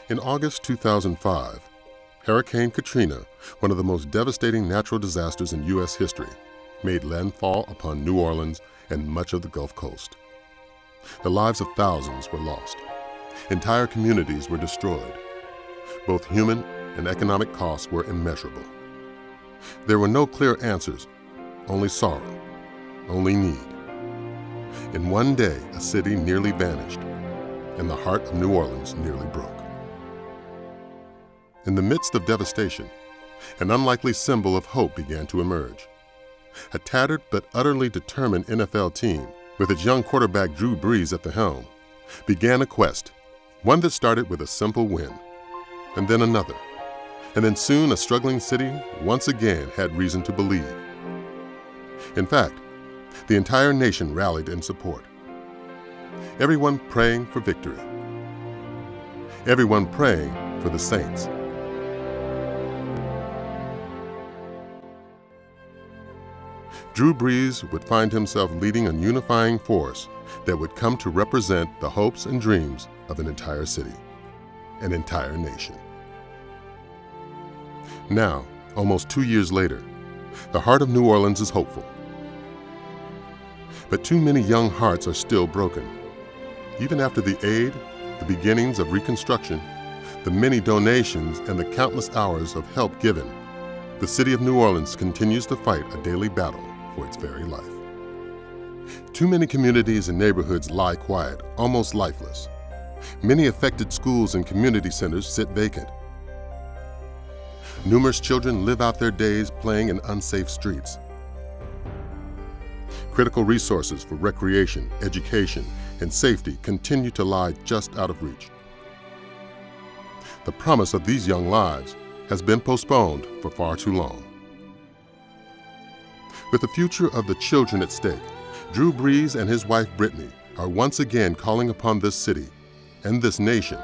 In August 2005, Hurricane Katrina, one of the most devastating natural disasters in U.S. history, made landfall upon New Orleans and much of the Gulf Coast. The lives of thousands were lost. Entire communities were destroyed. Both human and economic costs were immeasurable. There were no clear answers, only sorrow, only need. In one day, a city nearly vanished, and the heart of New Orleans nearly broke. In the midst of devastation, an unlikely symbol of hope began to emerge. A tattered but utterly determined NFL team, with its young quarterback Drew Brees at the helm, began a quest, one that started with a simple win, and then another, and then soon a struggling city once again had reason to believe. In fact, the entire nation rallied in support. Everyone praying for victory. Everyone praying for the Saints. Drew Brees would find himself leading a unifying force that would come to represent the hopes and dreams of an entire city, an entire nation. Now, almost 2 years later, the heart of New Orleans is hopeful. But too many young hearts are still broken. Even after the aid, the beginnings of reconstruction, the many donations, and the countless hours of help given, the city of New Orleans continues to fight a daily battle for its very life. Too many communities and neighborhoods lie quiet, almost lifeless. Many affected schools and community centers sit vacant. Numerous children live out their days playing in unsafe streets. Critical resources for recreation, education, and safety continue to lie just out of reach. The promise of these young lives has been postponed for far too long. With the future of the children at stake, Drew Brees and his wife Brittany are once again calling upon this city and this nation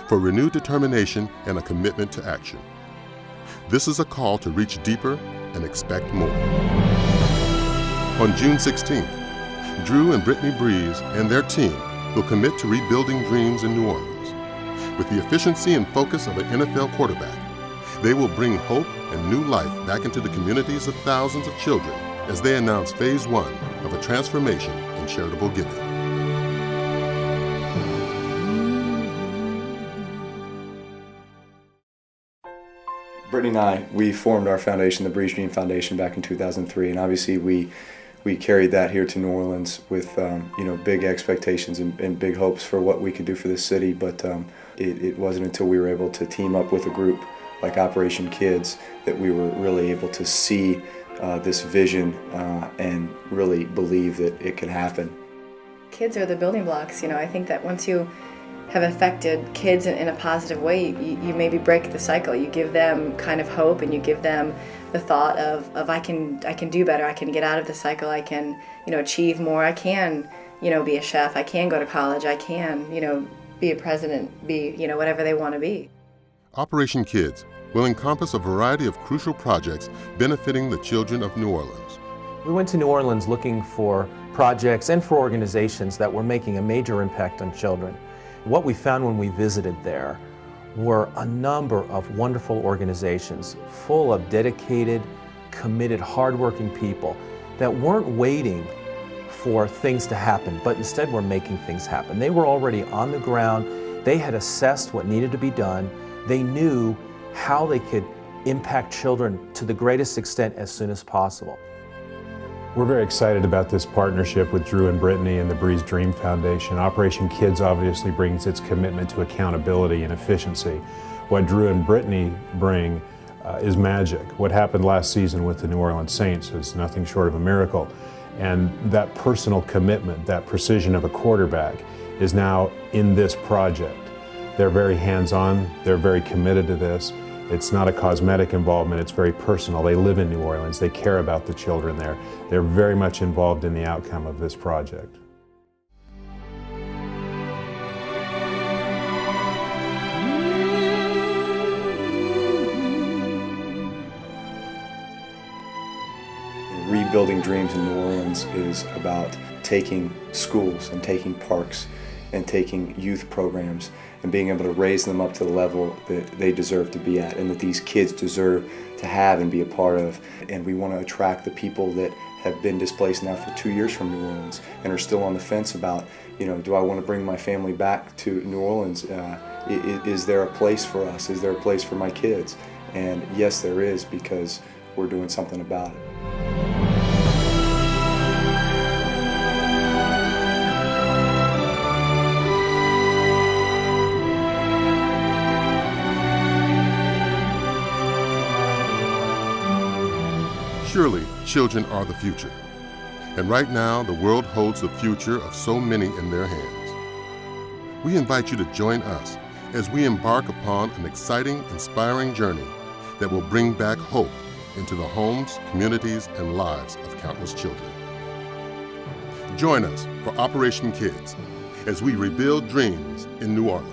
for renewed determination and a commitment to action. This is a call to reach deeper and expect more. On June 16th, Drew and Brittany Brees and their team will commit to rebuilding dreams in New Orleans. With the efficiency and focus of an NFL quarterback, they will bring hope and new life back into the communities of thousands of children as they announce phase 1 of a transformation in charitable giving. Brittany and I, we formed our foundation, the Brees Dream Foundation, back in 2003, and obviously we carried that here to New Orleans with big expectations and big hopes for what we could do for this city, but it wasn't until we were able to team up with a group like Operation Kids that we were really able to see this vision and really believe that it could happen. Kids are the building blocks. I think that once you have affected kids in a positive way, you maybe break the cycle. You give them kind of hope, and you give them the thought of I can do better. I can get out of the cycle. I can achieve more. I can be a chef. I can go to college. I can be a president. Be whatever they want to be. Operation Kids will encompass a variety of crucial projects benefiting the children of New Orleans. We went to New Orleans looking for projects and for organizations that were making a major impact on children. What we found when we visited there were a number of wonderful organizations full of dedicated, committed, hardworking people that weren't waiting for things to happen, but instead were making things happen. They were already on the ground. They had assessed what needed to be done. They knew how they could impact children to the greatest extent as soon as possible. We're very excited about this partnership with Drew and Brittany and the Brees Dream Foundation. Operation Kids obviously brings its commitment to accountability and efficiency. What Drew and Brittany bring is magic. What happened last season with the New Orleans Saints is nothing short of a miracle. And that personal commitment, that precision of a quarterback, is now in this project. They're very hands-on, they're very committed to this. It's not a cosmetic involvement, it's very personal. They live in New Orleans, they care about the children there. They're very much involved in the outcome of this project. Rebuilding dreams in New Orleans is about taking schools and taking parks and taking youth programs and being able to raise them up to the level that they deserve to be at and that these kids deserve to have and be a part of. And we want to attract the people that have been displaced now for 2 years from New Orleans and are still on the fence about, you know, do I want to bring my family back to New Orleans? Is there a place for us? Is there a place for my kids? And yes, there is, because we're doing something about it. Surely, children are the future. And right now, the world holds the future of so many in their hands. We invite you to join us as we embark upon an exciting, inspiring journey that will bring back hope into the homes, communities, and lives of countless children. Join us for Operation Kids as we rebuild dreams in New Orleans.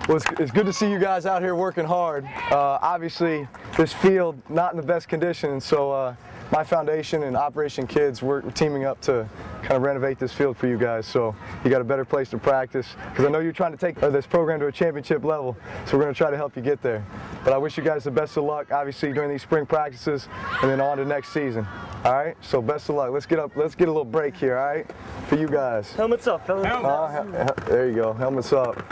Well, it's good to see you guys out here working hard. Obviously, this field not in the best condition, so my foundation and Operation Kids, we're teaming up to kind of renovate this field for you guys, so you got a better place to practice, because I know you're trying to take this program to a championship level, so we're going to try to help you get there. But I wish you guys the best of luck, obviously, during these spring practices and then on to next season. All right, so best of luck. Let's get a little break here, all right, for you guys. Helmets up, fellas. There you go, helmets up.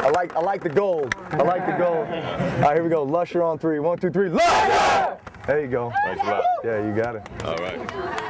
I like the gold. I like the gold. All right, here we go. Lusher on 3. 1, 2, 3. Lusher! There you go. Thanks a lot. Yeah, you got it. All right.